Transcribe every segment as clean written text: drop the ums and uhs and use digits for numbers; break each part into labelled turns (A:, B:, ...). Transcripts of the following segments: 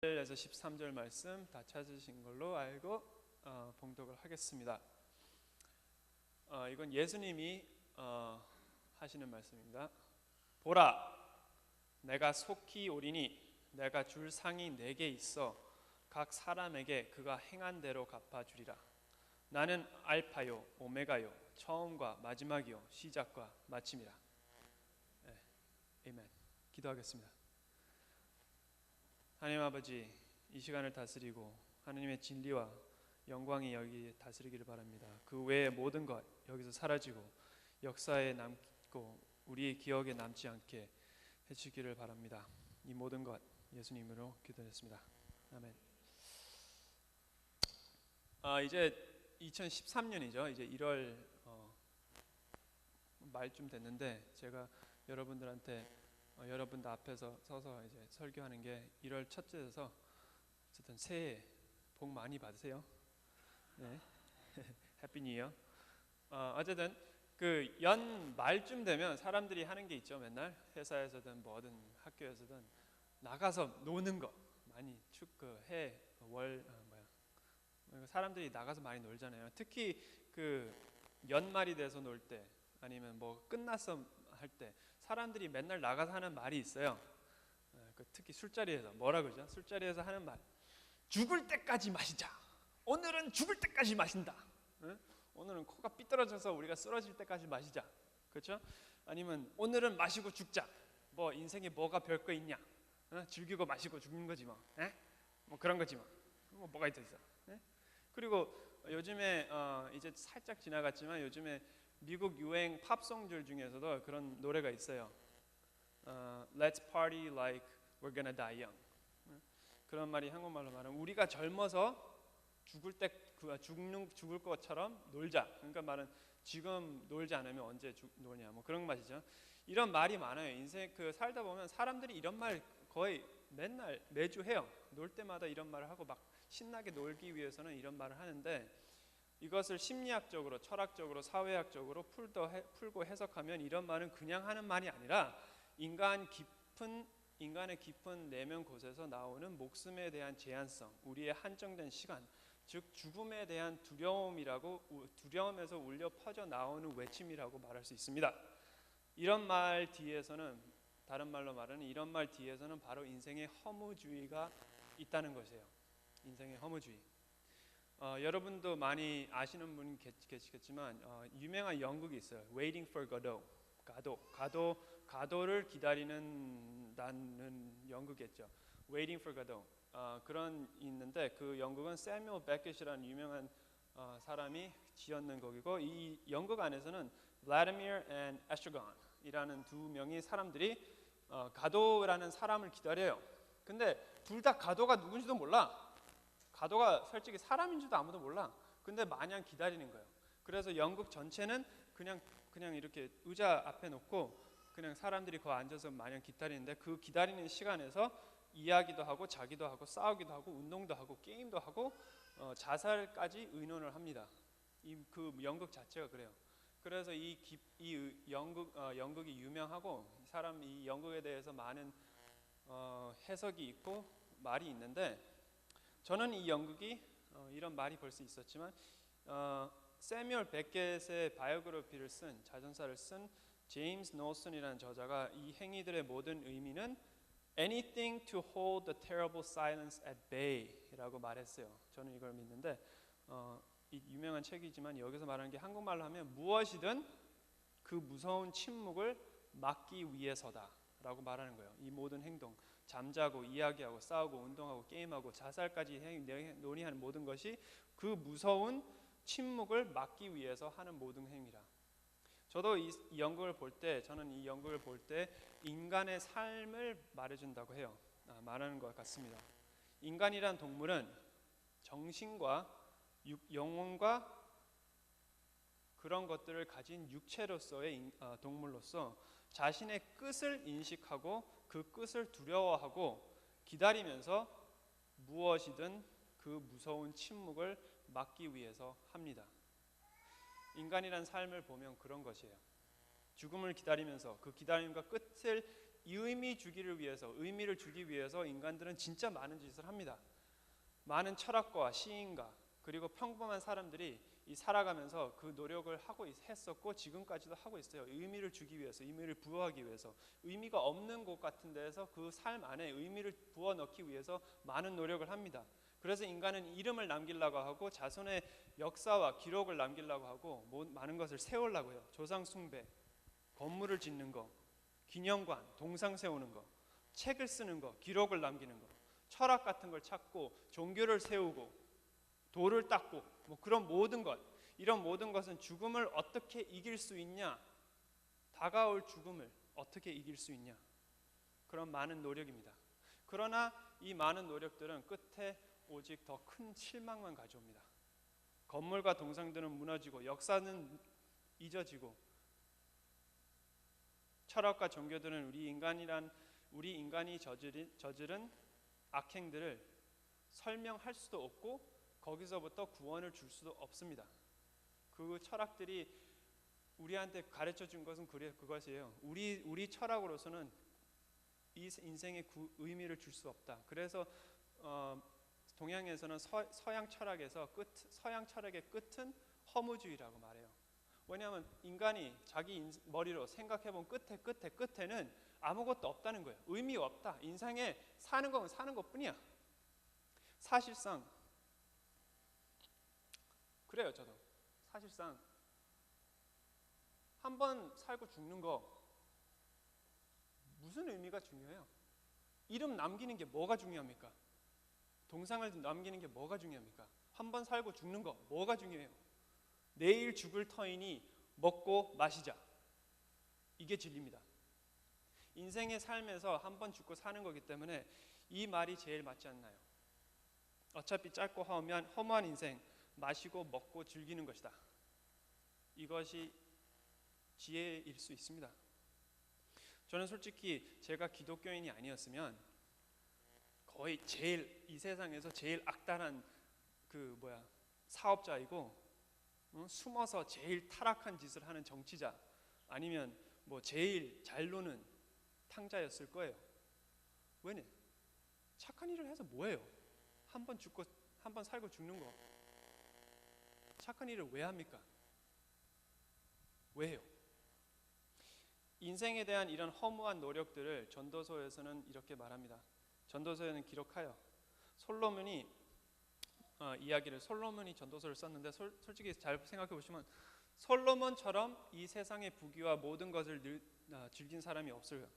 A: 1에서 13절 말씀 다 찾으신 걸로 알고 봉독을 하겠습니다. 이건 예수님이 하시는 말씀입니다. 보라, 내가 속히 오리니 내가 줄 상이 내게 있어 각 사람에게 그가 행한 대로 갚아주리라. 나는 알파요 오메가요 처음과 마지막이요 시작과 마침이라. 아멘. 기도하겠습니다. 하나님 아버지, 이 시간을 다스리고 하나님의 진리와 영광이 여기 다스리기를 바랍니다. 그 외의 모든 것 여기서 사라지고 역사에 남고 우리의 기억에 남지 않게 해주기를 바랍니다. 이 모든 것 예수님으로 기도했습니다. 아멘. 이제 2013년이죠. 이제 1월 말쯤 됐는데 제가 여러분들한테 여러분들 앞에서 서서 이제 설교하는 게 1월 첫째 돼서 어쨌든 새해 복 많이 받으세요. 네, 해피 뉴 이어. 어쨌든 그 연 말쯤 되면 사람들이 하는 게 있죠. 맨날 회사에서든 뭐든 학교에서든 나가서 노는 거 많이 월 사람들이 나가서 많이 놀잖아요. 특히 그 연말이 돼서 놀 때 아니면 뭐 끝났어 할 때 사람들이 맨날 나가서 하는 말이 있어요. 특히 술자리에서 뭐라 그러죠? 술자리에서 하는 말, 죽을 때까지 마시자. 오늘은 죽을 때까지 마신다. 오늘은 코가 삐뚤어져서 우리가 쓰러질 때까지 마시자. 그렇죠? 아니면 오늘은 마시고 죽자. 뭐 인생에 뭐가 별거 있냐? 즐기고 마시고 죽는 거지 뭐. 뭐 그런 거지 뭐. 뭐가 있어? 그리고 요즘에 이제 살짝 지나갔지만 요즘에 미국 유행 팝송들 중에서도 그런 노래가 있어요. Let's party like we're gonna die young. 그런 말이 한국말로 말하면 우리가 젊어서 죽을 것처럼 놀자. 그러니까 말은 지금 놀지 않으면 언제 노냐. 뭐 그런 말이죠. 이런 말이 많아요. 인생 살다 보면 사람들이 이런 말 거의 맨날 매주 해요. 놀 때마다 이런 말을 하고 막 신나게 놀기 위해서는 이런 말을 하는데. 이것을 심리학적으로, 철학적으로, 사회학적으로 풀고 해석하면 이런 말은 그냥 하는 말이 아니라 인간의 깊은 내면 곳에서 나오는 목숨에 대한 제한성, 우리의 한정된 시간, 즉 죽음에 대한 두려움에서 울려 퍼져 나오는 외침이라고 말할 수 있습니다. 이런 말 뒤에서는, 다른 말로 말하는 이런 말 뒤에서는 바로 인생의 허무주의가 있다는 것이에요. 인생의 허무주의. 여러분도 많이 아시는 분 계시겠지만 유명한 연극이 있어요. Waiting for Godot. 가도를 기다리는 연극이었죠. Waiting for Godot. 그런 있는데 그 연극은 세뮤얼 베켓이라는 유명한 사람이 지었는 곡이고 이 연극 안에서는 Vladimir and Estragon이라는 두 명의 사람들이 가도라는 사람을 기다려요. 근데 둘 다 가도가 누군지도 몰라. 가도가 솔직히 사람인 줄도 아무도 몰라. 근데 마냥 기다리는 거예요. 그래서 연극 전체는 그냥 이렇게 의자 앞에 놓고 그냥 사람들이 거기 앉아서 마냥 기다리는데 그 기다리는 시간에서 이야기도 하고 자기도 하고 싸우기도 하고 운동도 하고 게임도 하고 자살까지 의논을 합니다. 그 연극 자체가 그래요. 그래서 이 연극이 유명하고 이 연극에 대해서 많은 해석이 있고 말이 있는데 저는 이 연극이 이런 말이 벌써 있었지만 세뮤얼 베켓의 바이오그래피를 쓴 자전사를 쓴 제임스 노슨이라는 저자가 이 행위들의 모든 의미는 anything to hold the terrible silence at bay라고 말했어요. 저는 이걸 믿는데 이 유명한 책이지만 여기서 말하는 게 한국말로 하면 무엇이든 그 무서운 침묵을 막기 위해서다라고 말하는 거예요. 이 모든 행동, 잠자고 이야기하고 싸우고 운동하고 게임하고 자살까지 논의하는 모든 것이 그 무서운 침묵을 막기 위해서 하는 모든 행위라. 저도 이 연극을 볼 때 인간의 삶을 말해준다고 해요. 말하는 것 같습니다. 인간이란 동물은 정신과 영혼과 그런 것들을 가진 육체로서의 동물로서 자신의 끝을 인식하고 그 끝을 두려워하고 기다리면서 무엇이든 그 무서운 침묵을 막기 위해서 합니다. 인간이란 삶을 보면 그런 것이에요. 죽음을 기다리면서 그 기다림과 끝을 이 의미를 주기 위해서 인간들은 진짜 많은 짓을 합니다. 많은 철학가와 시인가 그리고 평범한 사람들이 이 살아가면서 그 노력을 하고 했었고 지금까지도 하고 있어요. 의미를 주기 위해서, 의미를 부여하기 위해서, 의미가 없는 곳 같은 데에서 그 삶 안에 의미를 부어 넣기 위해서 많은 노력을 합니다. 그래서 인간은 이름을 남기려고 하고 자손의 역사와 기록을 남기려고 하고 많은 것을 세우려고 해요. 조상 숭배, 건물을 짓는 거, 기념관, 동상 세우는 거, 책을 쓰는 거, 기록을 남기는 거, 철학 같은 걸 찾고 종교를 세우고 돌을 닦고 그런 모든 것, 이런 모든 것은 죽음을 어떻게 이길 수 있냐, 다가올 죽음을 어떻게 이길 수 있냐, 그런 많은 노력입니다. 그러나 이 많은 노력들은 끝에 오직 더 큰 실망만 가져옵니다. 건물과 동상들은 무너지고 역사는 잊어지고 철학과 종교들은 우리 인간이 저지른 악행들을 설명할 수도 없고 거기서부터 구원을 줄 수도 없습니다. 그 철학들이 우리한테 가르쳐 준 것은 그것이에요. 우리 철학으로서는 이 인생의 의미를 줄 수 없다. 그래서 동양에서는 서양 철학의 끝은 허무주의라고 말해요. 왜냐하면 인간이 자기 머리로 생각해본 끝에는 아무것도 없다는 거예요. 의미 없다. 인생에 사는 건 사는 것뿐이야. 사실상 그래요. 저도 사실상 한 번 살고 죽는 거 무슨 의미가 중요해요? 이름 남기는 게 뭐가 중요합니까? 동상을 남기는 게 뭐가 중요합니까? 한 번 살고 죽는 거 뭐가 중요해요? 내일 죽을 터이니 먹고 마시자. 이게 진리입니다. 인생의 삶에서 한 번 죽고 사는 거기 때문에 이 말이 제일 맞지 않나요? 어차피 짧고 허무한 인생, 마시고 먹고 즐기는 것이다. 이것이 지혜일 수 있습니다. 저는 솔직히 제가 기독교인이 아니었으면 거의 이 세상에서 제일 악랄한 사업자이고 숨어서 제일 타락한 짓을 하는 정치자, 아니면 제일 잘 노는 탕자였을 거예요. 왜냐? 착한 일을 해서 뭐예요? 한 번 살고 죽는 거. 착한 일을 왜 합니까? 왜 해요? 인생에 대한 이런 허무한 노력들을 전도서에서는 이렇게 말합니다. 전도서에는 기록하여 솔로몬이 전도서를 썼는데 솔직히 잘 생각해 보시면 솔로몬처럼 이 세상의 부귀와 모든 것을 즐긴 사람이 없어요.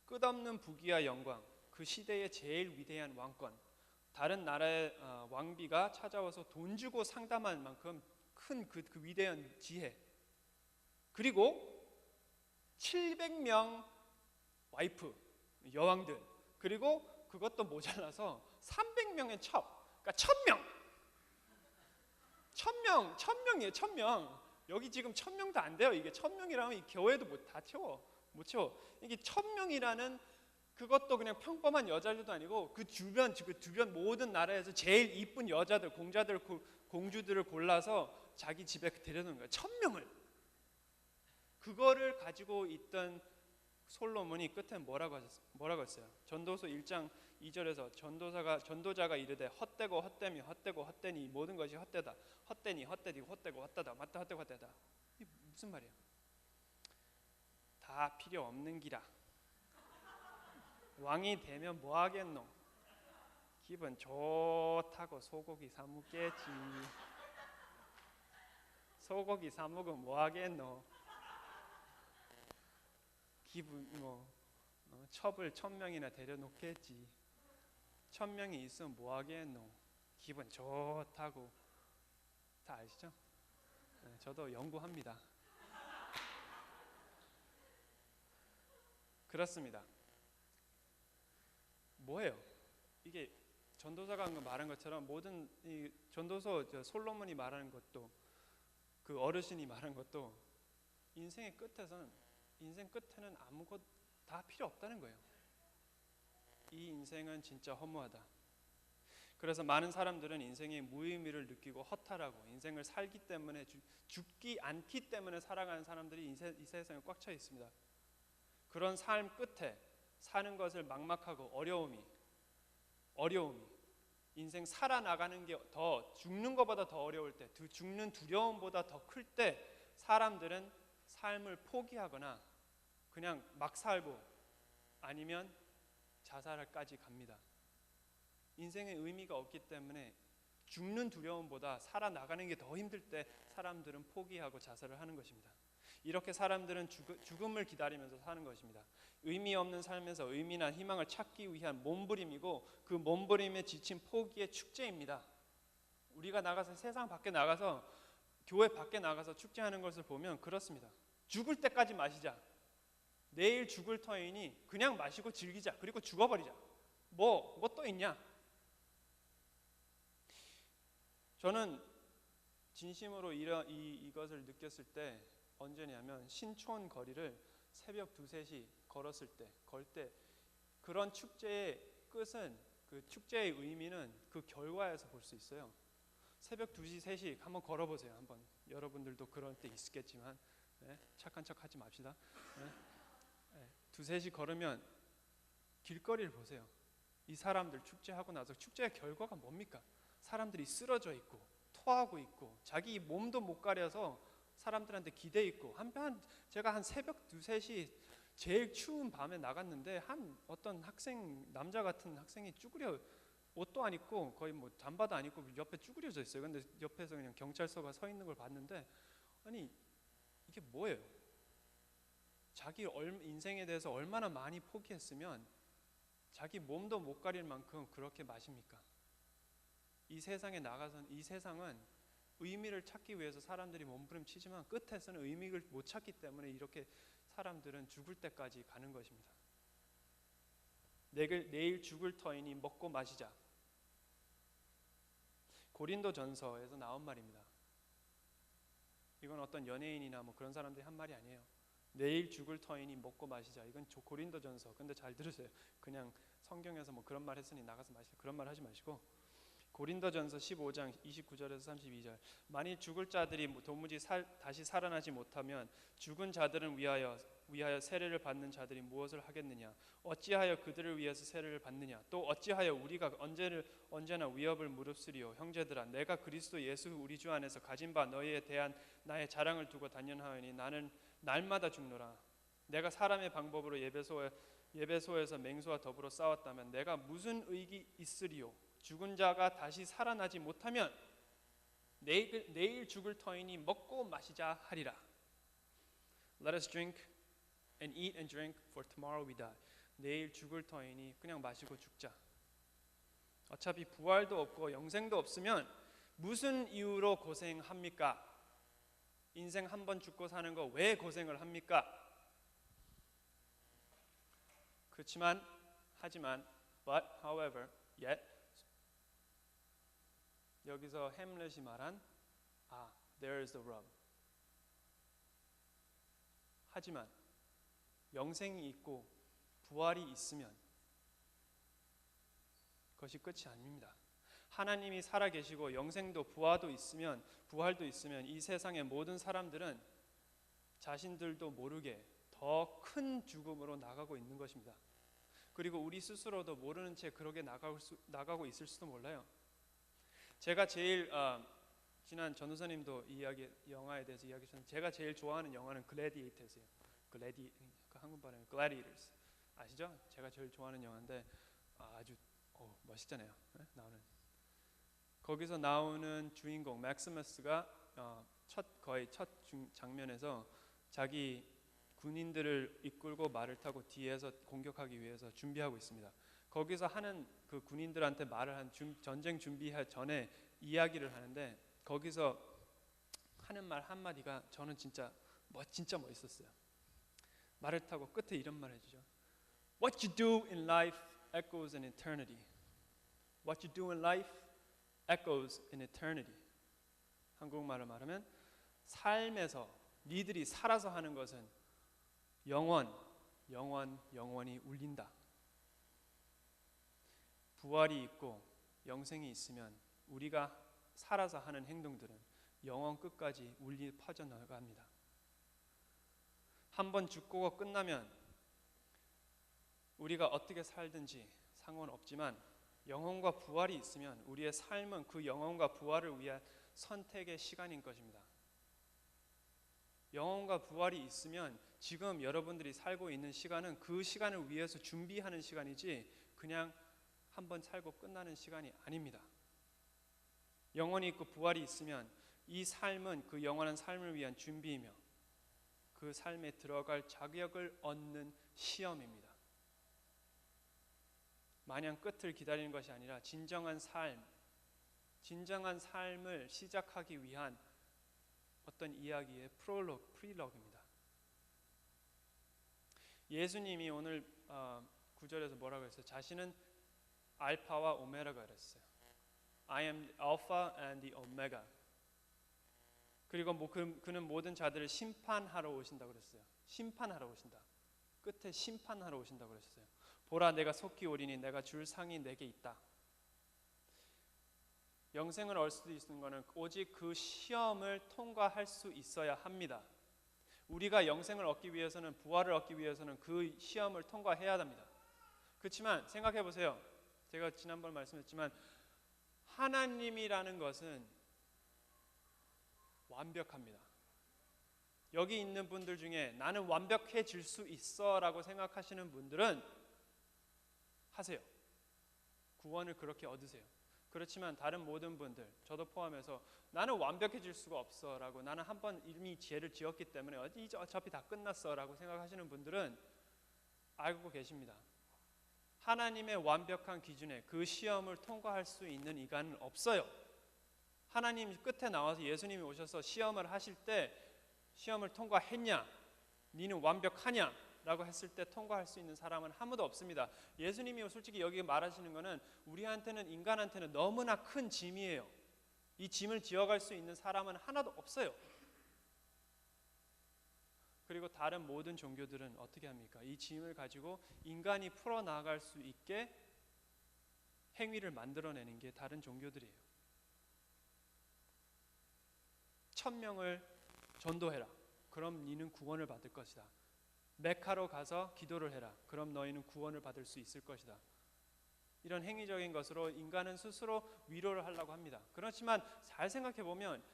A: 끝없는 부귀와 영광, 그 시대의 제일 위대한 왕권, 다른 나라의 왕비가 찾아와서 돈 주고 상담할 만큼 큰 그 위대한 지혜, 그리고 700명 와이프, 여왕들, 그리고 그것도 모자라서 300명의 그러니까 1000명이에요. 1000명. 여기 지금 1000명도 안 돼요. 이게 1000명이라면 이 교회도 못 채워. 이게 1000명이라는 그것도 그냥 평범한 여자들도 아니고 그 주변 모든 나라에서 제일 이쁜 여자들, 공주들을 골라서 자기 집에 데려놓은 거예요. 1000명을. 그거를 가지고 있던 솔로몬이 끝에 뭐라고 했어요? 전도서 1장 2절에서 전도자가 이르되 헛되고 헛되며 헛되고 헛되니 모든 것이 헛되다. 헛되니 헛되고 헛되고 헛되다. 맞다 헛되고 헛되다. 이게 무슨 말이야? 다 필요 없는 기라. 왕이 되면 뭐 하겠노? 기분 좋다고 소고기 사 먹겠지. 소고기 사 먹으면 뭐 하겠노? 기분 첩을 1000명이나 데려놓겠지. 1000명이 있으면 뭐 하겠노? 기분 좋다고. 다 아시죠? 네, 저도 연구합니다. 그렇습니다. 뭐예요? 이게 전도사가 말한 것처럼 모든 이 전도서 솔로몬이 말하는 것도 그 어르신이 말한 것도 인생 끝에는 아무것 다 필요 없다는 거예요. 이 인생은 진짜 허무하다. 그래서 많은 사람들은 인생의 무의미를 느끼고 허탈하고 인생을 살기 때문에 죽기 않기 때문에 살아가는 사람들이 이 세상에 꽉 차 있습니다. 그런 삶 끝에 사는 것을 막막하고 어려움이 인생 살아나가는 게 더 죽는 것보다 더 어려울 때, 죽는 두려움보다 더 클 때 사람들은 삶을 포기하거나 그냥 막 살고 아니면 자살까지 갑니다. 인생의 의미가 없기 때문에 죽는 두려움보다 살아나가는 게 더 힘들 때 사람들은 포기하고 자살을 하는 것입니다. 이렇게 사람들은 죽음을 기다리면서 사는 것입니다. 의미 없는 삶에서 의미나 희망을 찾기 위한 몸부림이고 그 몸부림에 지친 포기의 축제입니다. 우리가 나가서 세상 밖에 나가서 교회 밖에 나가서 축제하는 것을 보면 그렇습니다. 죽을 때까지 마시자. 내일 죽을 터이니 그냥 마시고 즐기자. 그리고 죽어버리자. 뭐 또 있냐? 저는 진심으로 이것을 느꼈을 때 언제냐면 신촌 거리를 새벽 2, 3시 걸 때 그런 축제의 끝은 그 축제의 의미는 그 결과에서 볼 수 있어요. 새벽 2시, 3시 한번 걸어보세요. 한번 여러분들도 그럴 때 있겠지만 네? 착한 척 하지 맙시다. 네? 2, 3시 걸으면 길거리를 보세요. 이 사람들 축제하고 나서 축제의 결과가 뭡니까? 사람들이 쓰러져 있고 토하고 있고 자기 몸도 못 가려서 사람들한테 기대 있고 한편 제가 한 새벽 2, 3시 제일 추운 밤에 나갔는데 한 어떤 남자 같은 학생이 쭈그려 옷도 안 입고 거의 뭐 잠바도 안 입고 옆에 쭈그려져 있어요. 근데 옆에서 그냥 경찰서가 서 있는 걸 봤는데 아니 이게 뭐예요? 자기 인생에 대해서 얼마나 많이 포기했으면 자기 몸도 못 가릴 만큼 그렇게 마십니까? 이 세상에 나가선 이 세상은 의미를 찾기 위해서 사람들이 몸부림치지만 끝에서는 의미를 못 찾기 때문에 이렇게 사람들은 죽을 때까지 가는 것입니다. 내일 죽을 터이니 먹고 마시자. 고린도전서에서 나온 말입니다. 이건 어떤 연예인이나 뭐 그런 사람들이 한 말이 아니에요. 내일 죽을 터이니 먹고 마시자. 이건 고린도전서. 근데 잘 들으세요. 그냥 성경에서 뭐 그런 말 했으니 나가서 마시자. 그런 말 하지 마시고 고린도전서 15장 29절에서 32절 만일 죽을 자들이 도무지 다시 살아나지 못하면 죽은 자들은 위하여 세례를 받는 자들이 무엇을 하겠느냐 어찌하여 그들을 위해서 세례를 받느냐 또 어찌하여 우리가 언제나 위협을 무릅쓰리요 형제들아 내가 그리스도 예수 우리 주 안에서 가진 바 너희에 대한 나의 자랑을 두고 단연하오니 나는 날마다 죽노라 내가 사람의 방법으로 예배소에서 맹수와 더불어 싸웠다면 내가 무슨 의기 있으리요 죽은 자가 다시 살아나지 못하면 내일 죽을 터이니 먹고 마시자 하리라. Let us drink and eat and drink, for tomorrow we die. 내일 죽을 터이니 그냥 마시고 죽자. 어차피 부활도 없고 영생도 없으면 무슨 이유로 고생합니까? 인생 한 번 죽고 사는 거 왜 고생을 합니까? 하지만 but however yet 여기서 햄렛이 말한 there is the rub. 하지만 영생이 있고 부활이 있으면 그것이 끝이 아닙니다. 하나님이 살아계시고 영생도 부활도 있으면 이 세상의 모든 사람들은 자신들도 모르게 더 큰 죽음으로 나가고 있는 것입니다. 그리고 우리 스스로도 모르는 채 그렇게 나가고 있을 수도 몰라요. 제가 제일 지난 전우사님도 영화에 대해서 이야기하셨는데 제가 제일 좋아하는 영화는 글래디에이터즈예요. 그 한국 발음은 Gladiators 아시죠? 제가 제일 좋아하는 영화인데 아주 멋있잖아요. 네? 거기서 나오는 주인공 맥시머스가 거의 첫 장면에서 자기 군인들을 이끌고 말을 타고 뒤에서 공격하기 위해서 준비하고 있습니다. 거기서 하는 그 군인들한테 말을 전쟁 준비하기 전에 이야기를 하는데 거기서 하는 말 한마디가 저는 진짜 멋있었어요. 말을 타고 끝에 이런 말 해주죠. What you do in life echoes in eternity. What you do in life echoes in eternity. 한국말로 말하면 삶에서 니들이 살아서 하는 것은 영원히 울린다. 부활이 있고 영생이 있으면 우리가 살아서 하는 행동들은 영원 끝까지 퍼져나갑니다. 한 번 죽고 끝나면 우리가 어떻게 살든지 상관없지만 영혼과 부활이 있으면 우리의 삶은 그 영혼과 부활을 위한 선택의 시간인 것입니다. 영혼과 부활이 있으면 지금 여러분들이 살고 있는 시간은 그 시간을 위해서 준비하는 시간이지 그냥 한번 살고 끝나는 시간이 아닙니다. 영혼이 있고 부활이 있으면 이 삶은 그 영원한 삶을 위한 준비이며 그 삶에 들어갈 자격을 얻는 시험입니다. 마냥 끝을 기다리는 것이 아니라 진정한 삶을 시작하기 위한 어떤 이야기의 프롤로그입니다. 예수님이 오늘 9절에서 뭐라고 했어요? 자신은 알파와 오메가가 그랬어요. I am Alpha and the Omega. 그리고 그는 모든 자들을 심판하러 오신다고 그랬어요. 심판하러 오신다. 끝에 심판하러 오신다고 그랬어요. 보라, 내가 속히 오리니 내가 줄 상이 내게 있다. 영생을 얻을 수 있는 것은 오직 그 시험을 통과할 수 있어야 합니다. 우리가 영생을 얻기 위해서는, 부활을 얻기 위해서는 그 시험을 통과해야 합니다. 그렇지만 생각해 보세요. 제가 지난번 말씀했지만 하나님이라는 것은 완벽합니다. 여기 있는 분들 중에 나는 완벽해질 수 있어 라고 생각하시는 분들은 하세요. 구원을 그렇게 얻으세요. 그렇지만 다른 모든 분들, 저도 포함해서 나는 완벽해질 수가 없어 라고, 나는 한번 이미 죄를 지었기 때문에 어차피 다 끝났어 라고 생각하시는 분들은 알고 계십니다. 하나님의 완벽한 기준에 그 시험을 통과할 수 있는 이간은 없어요. 하나님 끝에 나와서 예수님이 오셔서 시험을 하실 때 시험을 통과했냐, 니는 완벽하냐 라고 했을 때 통과할 수 있는 사람은 아무도 없습니다. 예수님이 솔직히 여기 말하시는 것은 우리한테는, 인간한테는 너무나 큰 짐이에요. 이 짐을 지어갈 수 있는 사람은 하나도 없어요. 그리고 다른 모든 종교들은 어떻게 합니까? 이 짐을 가지고 인간이 풀어나갈 수 있게 행위를 만들어내는 게 다른 종교들이에요. 1000명을 전도해라. 그럼 너는 구원을 받을 것이다. 메카로 가서 기도를 해라. 그럼 너희는 구원을 받을 수 있을 것이다. 이런 행위적인 것으로 인간은 스스로 위로를 하려고 합니다. 그렇지만 잘 생각해 보면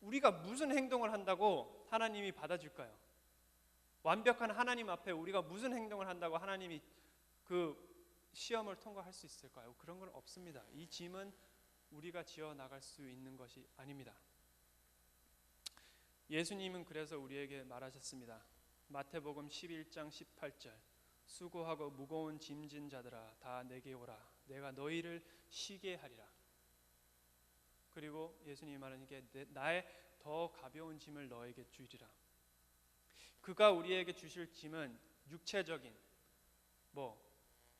A: 우리가 무슨 행동을 한다고 하나님이 받아줄까요? 완벽한 하나님 앞에 우리가 무슨 행동을 한다고 하나님이 그 시험을 통과할 수 있을까요? 그런 건 없습니다. 이 짐은 우리가 지어 나갈 수 있는 것이 아닙니다. 예수님은 그래서 우리에게 말하셨습니다. 마태복음 11장 18절, 수고하고 무거운 짐진 자들아 다 내게 오라. 내가 너희를 쉬게 하리라. 그리고 예수님이 말하는 게 나의 더 가벼운 짐을 너에게 주리라. 그가 우리에게 주실 짐은 육체적인,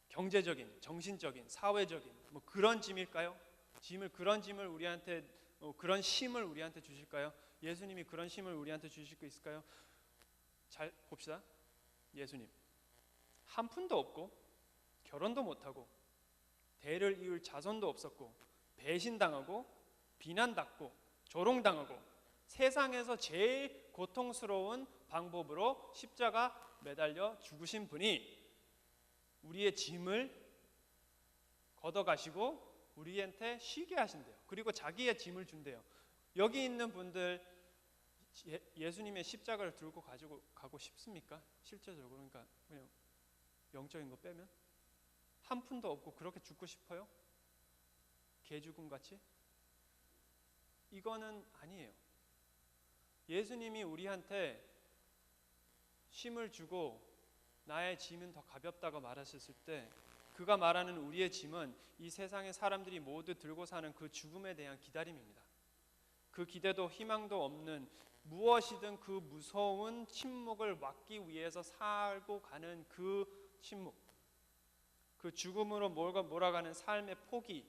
A: 경제적인, 정신적인, 사회적인 그런 짐일까요? 그런 짐을 우리한테, 그런 힘을 우리한테 주실까요? 예수님이 그런 힘을 우리한테 주실 수 있을까요? 잘 봅시다. 예수님 한 푼도 없고 결혼도 못하고 대를 이을 자손도 없었고 배신당하고 비난받고 조롱당하고 세상에서 제일 고통스러운 방법으로 십자가 매달려 죽으신 분이 우리의 짐을 걷어가시고 우리한테 쉬게 하신대요. 그리고 자기의 짐을 준대요. 여기 있는 분들 예수님의 십자가를 들고 가고 싶습니까? 실제적으로. 그러니까 그냥 영적인 거 빼면 한 푼도 없고 그렇게 죽고 싶어요? 개죽음같이? 이거는 아니에요. 예수님이 우리한테 힘을 주고 나의 짐은 더 가볍다고 말하셨을 때 그가 말하는 우리의 짐은 이 세상의 사람들이 모두 들고 사는 그 죽음에 대한 기다림입니다. 그 기대도 희망도 없는 무엇이든 그 무서운 침묵을 막기 위해서 살고 가는 그 침묵, 그 죽음으로 몰아가는 삶의 포기,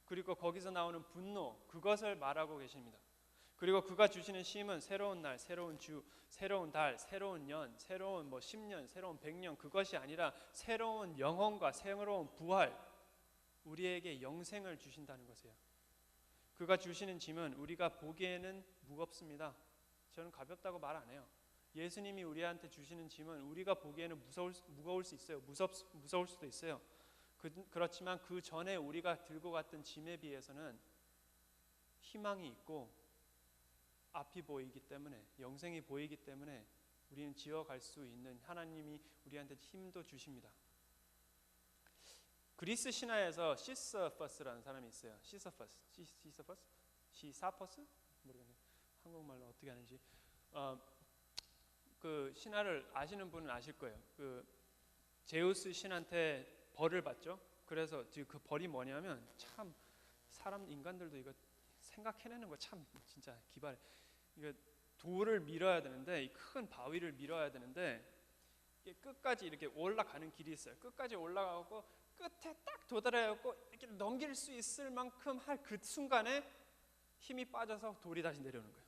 A: 그리고 거기서 나오는 분노, 그것을 말하고 계십니다. 그리고 그가 주시는 쉼은 새로운 날, 새로운 주, 새로운 달, 새로운 년, 새로운 10년, 새로운 100년, 그것이 아니라 새로운 영혼과 새로운 부활, 우리에게 영생을 주신다는 것이에요. 그가 주시는 짐은 우리가 보기에는 무겁습니다. 저는 가볍다고 말 안 해요. 예수님이 우리한테 주시는 짐은 우리가 보기에는 무거울 수 있어요. 무서울 수도 있어요. 그렇지만 그 전에 우리가 들고 갔던 짐에 비해서는 희망이 있고 앞이 보이기 때문에, 영생이 보이기 때문에 우리는 지어갈 수 있는, 하나님이 우리한테 힘도 주십니다. 그리스 신화에서 시서퍼스라는 사람이 있어요. 시사퍼스? 모르겠네. 한국말로 어떻게 하는지. 그 신화를 아시는 분은 아실 거예요. 그 제우스 신한테 벌을 받죠. 그래서 지금 그 벌이 뭐냐면, 참 인간들도 이거 생각해내는 거 참 진짜 기발해. 이거 돌을 밀어야 되는데, 이 큰 바위를 밀어야 되는데, 이게 끝까지 이렇게 올라가는 길이 있어요. 끝까지 올라가고 끝에 딱 도달해갖고 이렇게 넘길 수 있을 만큼 할 그 순간에 힘이 빠져서 돌이 다시 내려오는 거예요.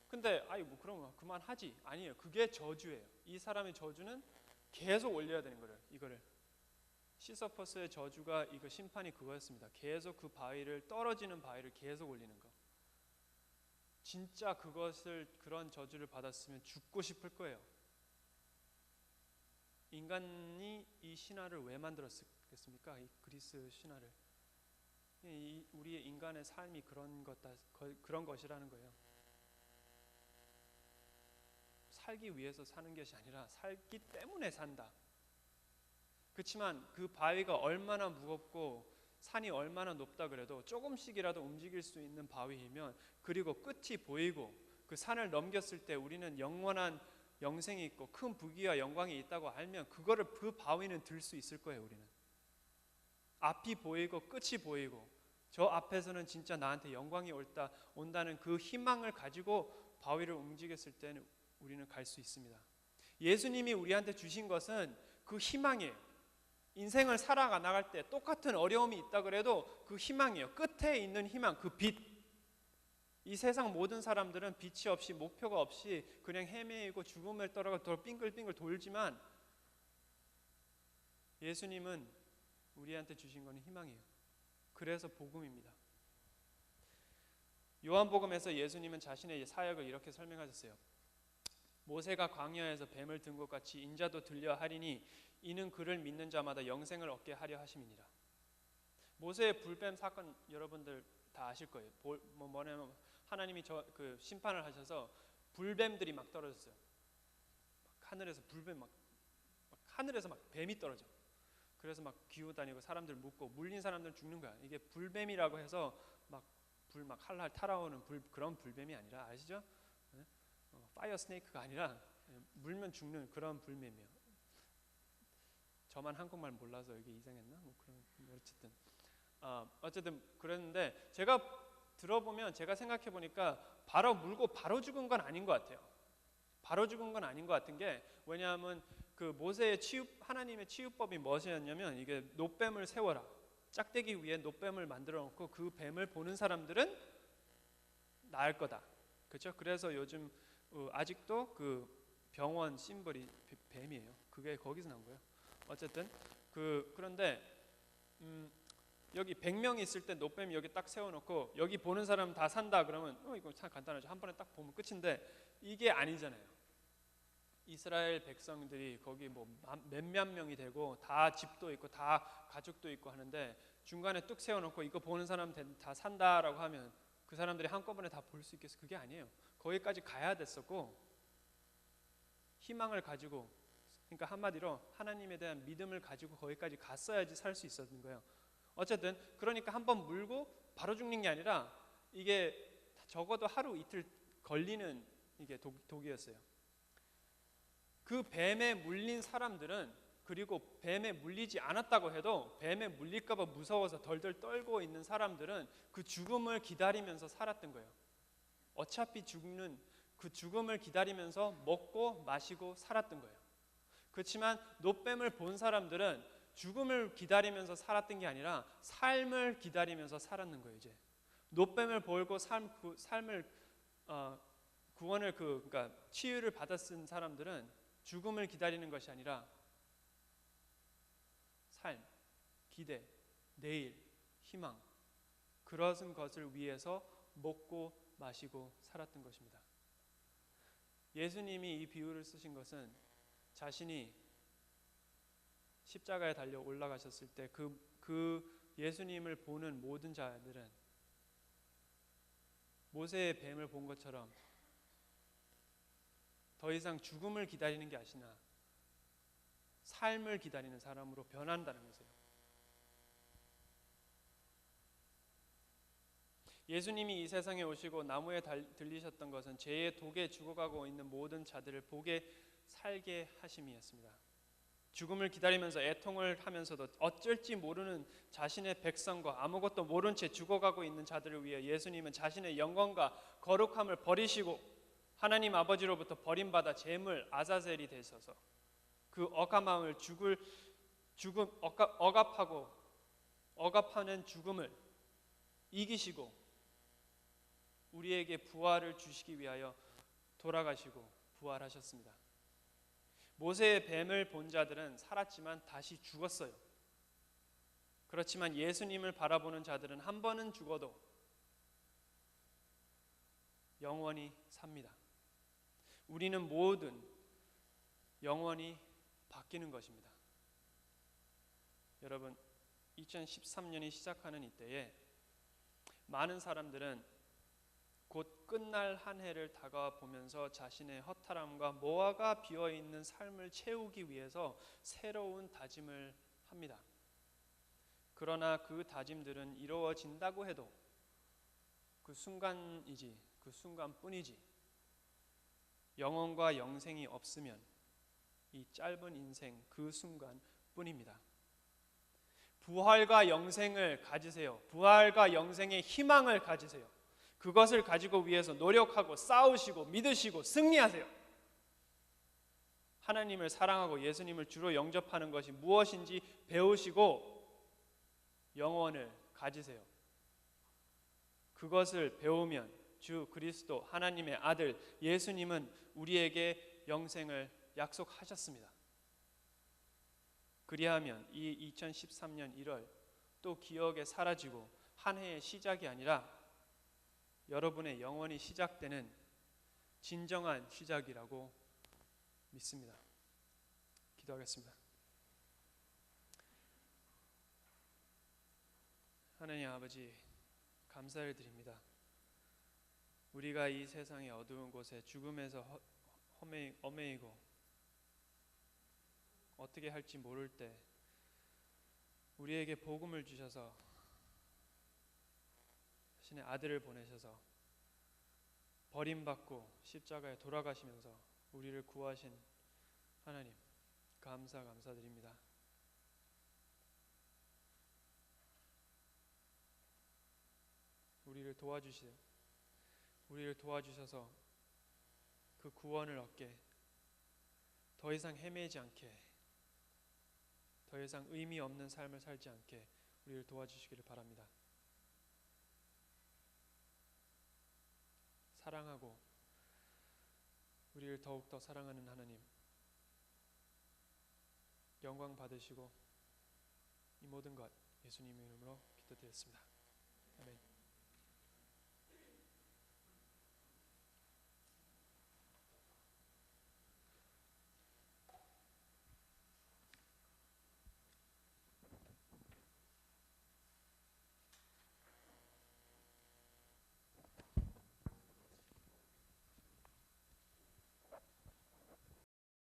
A: 근데 뭐 그럼 그만하지. 아니에요. 그게 저주예요. 이 사람의 저주는 계속 올려야 되는 거예요. 이거를. 시서퍼스의 저주가, 이거 심판이 그거였습니다. 계속 그 바위를, 떨어지는 바위를 계속 올리는 거. 진짜 그런 저주를 받았으면 죽고 싶을 거예요. 인간이 이 신화를 왜 만들었겠습니까? 이 그리스 신화를. 우리의 인간의 삶이 그런 것이라는 거예요. 살기 위해서 사는 것이 아니라 살기 때문에 산다. 그렇지만 그 바위가 얼마나 무겁고 산이 얼마나 높다 그래도 조금씩이라도 움직일 수 있는 바위이면, 그리고 끝이 보이고 그 산을 넘겼을 때 우리는 영원한 영생이 있고 큰 부귀와 영광이 있다고 알면 그 바위는 들 수 있을 거예요. 우리는 앞이 보이고 끝이 보이고 저 앞에서는 진짜 나한테 영광이 온다는 그 희망을 가지고 바위를 움직였을 때는 우리는 갈 수 있습니다. 예수님이 우리한테 주신 것은 그 희망이에요. 인생을 살아나갈 때 똑같은 어려움이 있다 그래도 그 희망이에요. 끝에 있는 희망, 그 빛. 이 세상 모든 사람들은 빛이 없이, 목표가 없이 그냥 헤매이고 죽음을 따라가 빙글빙글 돌지만, 예수님은 우리한테 주신 것은 희망이에요. 그래서 복음입니다. 요한복음에서 예수님은 자신의 사역을 이렇게 설명하셨어요. 모세가 광야에서 뱀을 든 것 같이 인자도 들려 하리니 이는 그를 믿는 자마다 영생을 얻게 하려 하심이니라. 모세의 불뱀 사건 여러분들 다 아실 거예요. 뭐냐면 하나님이 그 심판을 하셔서 불뱀들이 막 떨어졌어요. 하늘에서 불뱀 하늘에서 막 뱀이 떨어져. 그래서 막 기어다니고 사람들 묻고, 물린 사람들은 죽는 거야. 이게 불뱀이라고 해서 불 할랄 타라오는 그런 불뱀이 아니라, 아시죠? 파이어 스네이크가 아니라 물면 죽는 그런 불뱀이에요. 저만 한국말 몰라서 이게 이상했나? 어쨌든 그랬는데, 제가 들어보면, 제가 생각해 보니까 바로 물고 바로 죽은 건 아닌 것 같아요. 바로 죽은 건 아닌 것 같은 게, 왜냐하면 그 모세의 하나님의 치유법이 무엇이었냐면, 이게 놋뱀을 세워라. 짝대기 위에 놋뱀을 만들어 놓고 그 뱀을 보는 사람들은 나을 거다. 그렇죠? 그래서 요즘 아직도 그 병원 심벌이 뱀이에요. 그게 거기서 나온 거예요. 어쨌든 그런데 여기 100명이 있을 때 놋뱀이 여기 딱 세워놓고 여기 보는 사람 다 산다 그러면 이거 참 간단하죠. 한 번에 딱 보면 끝인데, 이게 아니잖아요. 이스라엘 백성들이 거기 몇몇 명이 되고 다 집도 있고 다 가족도 있고 하는데, 중간에 뚝 세워놓고 이거 보는 사람 다 산다라고 하면 그 사람들이 한꺼번에 다 볼 수 있겠어요? 그게 아니에요. 거기까지 가야 됐었고, 희망을 가지고, 그러니까 한마디로 하나님에 대한 믿음을 가지고 거기까지 갔어야지 살 수 있었던 거예요. 어쨌든 그러니까 한번 물고 바로 죽는 게 아니라, 이게 적어도 하루 이틀 걸리는 이게 독이었어요. 그 뱀에 물린 사람들은, 그리고 뱀에 물리지 않았다고 해도 뱀에 물릴까 봐 무서워서 덜덜 떨고 있는 사람들은 그 죽음을 기다리면서 살았던 거예요. 어차피 죽는 그 죽음을 기다리면서 먹고 마시고 살았던 거예요. 그렇지만 놋뱀을 본 사람들은 죽음을 기다리면서 살았던 게 아니라 삶을 기다리면서 살았는 거예요. 이제 놋뱀을 보고 삶을 구원을 그러니까 치유를 받았은 사람들은 죽음을 기다리는 것이 아니라 삶, 기대, 내일, 희망, 그런 것을 위해서 먹고 마시고 살았던 것입니다. 예수님이 이 비유를 쓰신 것은 자신이 십자가에 달려 올라가셨을 때 그 예수님을 보는 모든 자들은 모세의 뱀을 본 것처럼 더 이상 죽음을 기다리는 게 아니라 삶을 기다리는 사람으로 변한다는 것이에요. 예수님이 이 세상에 오시고 나무에 들리셨던 것은 죄의 독에 죽어가고 있는 모든 자들을 보게 살게 하심이었습니다. 죽음을 기다리면서 애통을 하면서도 어쩔지 모르는 자신의 백성과 아무것도 모른 채 죽어가고 있는 자들을 위해 예수님은 자신의 영광과 거룩함을 버리시고 하나님 아버지로부터 버림받아 재물 아자젤이 되셔서 그 억압함을 억압하는 죽음을 이기시고 우리에게 부활을 주시기 위하여 돌아가시고 부활하셨습니다. 모세의 뱀을 본 자들은 살았지만 다시 죽었어요. 그렇지만 예수님을 바라보는 자들은 한 번은 죽어도 영원히 삽니다. 우리는 모든 영원히 바뀌는 것입니다. 여러분, 2013년이 시작하는 이때에 많은 사람들은 곧 끝날 한 해를 다가와 보면서 자신의 허탈함과 모아가 비어있는 삶을 채우기 위해서 새로운 다짐을 합니다. 그러나 그 다짐들은 이루어진다고 해도 그 순간이지, 그 순간뿐이지, 영혼과 영생이 없으면 이 짧은 인생 그 순간뿐입니다. 부활과 영생을 가지세요. 부활과 영생의 희망을 가지세요. 그것을 가지고 위해서 노력하고 싸우시고 믿으시고 승리하세요. 하나님을 사랑하고 예수님을 주로 영접하는 것이 무엇인지 배우시고 영혼을 가지세요. 그것을 배우면 주 그리스도 하나님의 아들 예수님은 우리에게 영생을 약속하셨습니다. 그리하면 이 2013년 1월 또 기억에 사라지고 한 해의 시작이 아니라 여러분의 영원히 시작되는 진정한 시작이라고 믿습니다. 기도하겠습니다. 하나님 아버지, 감사를 드립니다. 우리가 이 세상의 어두운 곳에 죽음에서 얽매이고 어떻게 할지 모를 때 우리에게 복음을 주셔서 신의 아들을 보내셔서 버림받고 십자가에 돌아가시면서 우리를 구하신 하나님, 감사드립니다. 우리를 도와주셔서 그 구원을 얻게, 더 이상 헤매지 않게, 더 이상 의미 없는 삶을 살지 않게 우리를 도와주시기를 바랍니다. 사랑하고 우리를 더욱더 사랑하는 하나님, 영광 받으시고 이 모든 것 예수님의 이름으로 기도드렸습니다. 아멘.